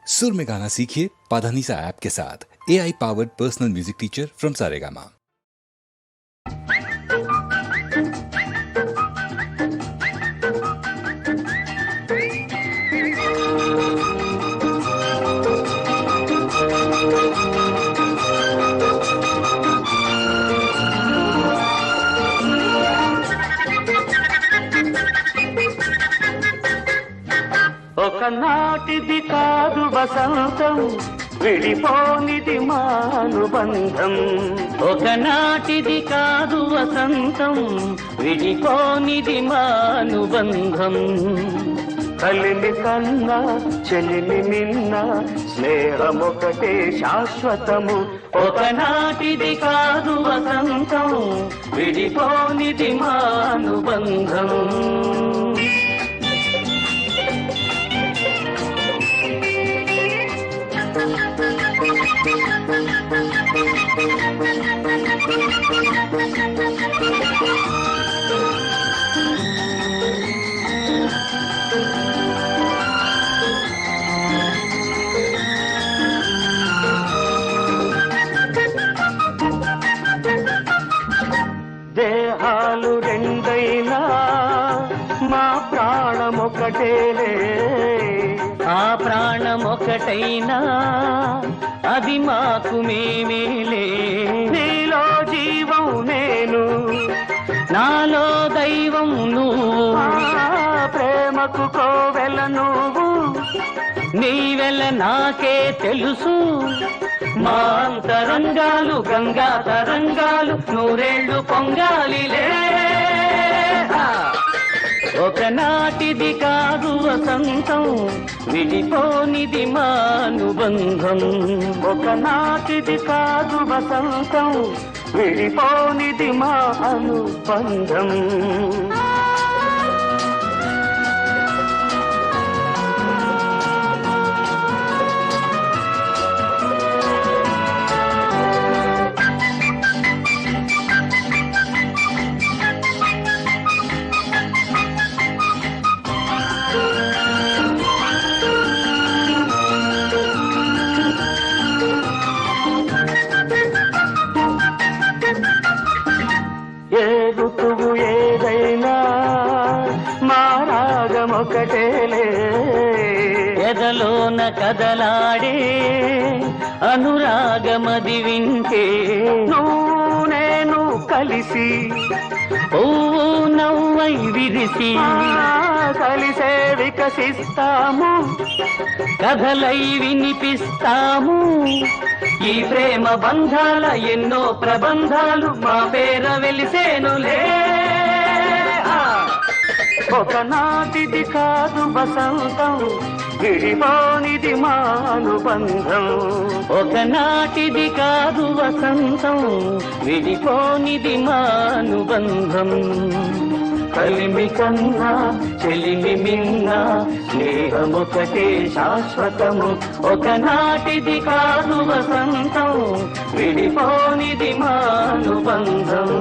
सुर में गाना सीखिए पाधानीसा ऐप के साथ। AI powered personal music teacher from Saregama. ఒకనాటిది కాదు వసంతం విడిపోనిది మానుబంధం. ఒకనాటిది కాదు వసంతం విడిపోనిది మానుబంధం. కలిమి కన్నా చెలిమి నిన్న స్నేహమొకటే శాశ్వతము. ఒకనాటిది కాదు వసంతం విడిపోనిది మానుబంధం. దేహాలు రెండైనా మా ప్రాణమొకటేలే. ఆ ప్రాణమొకటైనా అది మాకు మేమేలే. నీలో జీవం నేను, నాలో దైవం నువ్వు. ప్రేమకు కోవెల నువ్వు, నీవెల నాకే తెలుసు. మా అంతరంగాలు గంగా తరంగాలు నూరేళ్లు పొంగాలిలే. ఒకనాటిది కాదు వసంతం విడిపోనిది మానుబంధం. ఒకనాటిది కాదు వసంతం విడిపోనిది మానుబంధం. ఏ ఋతువు ఏదైనా మా రాగమొకటేలే. ఎదలోన కదలాడే అనురాగమది వింటే నువ్వు నేను కలిసి పువ్వు నవ్వై విరిసి కలిసే వికసిస్తాము. కథలై వినిపిస్తాము. ఈ ప్రేమ బంధాల ఎన్నో ప్రబంధాలు మా పేర వెలిసేనులే. ఒకనాటిది కాదు వసంతం విడిపోనిది మానుబంధం. ఒకనాటిది కాదు వసంతం విడిపోనిది మానుబంధం. కలిమి కన్నా చెలిమి మిన్న స్నేహమొకటే శాశ్వతము. ఒకనాటిది కాదు వసంతం విడిపోనిది మానుబంధం.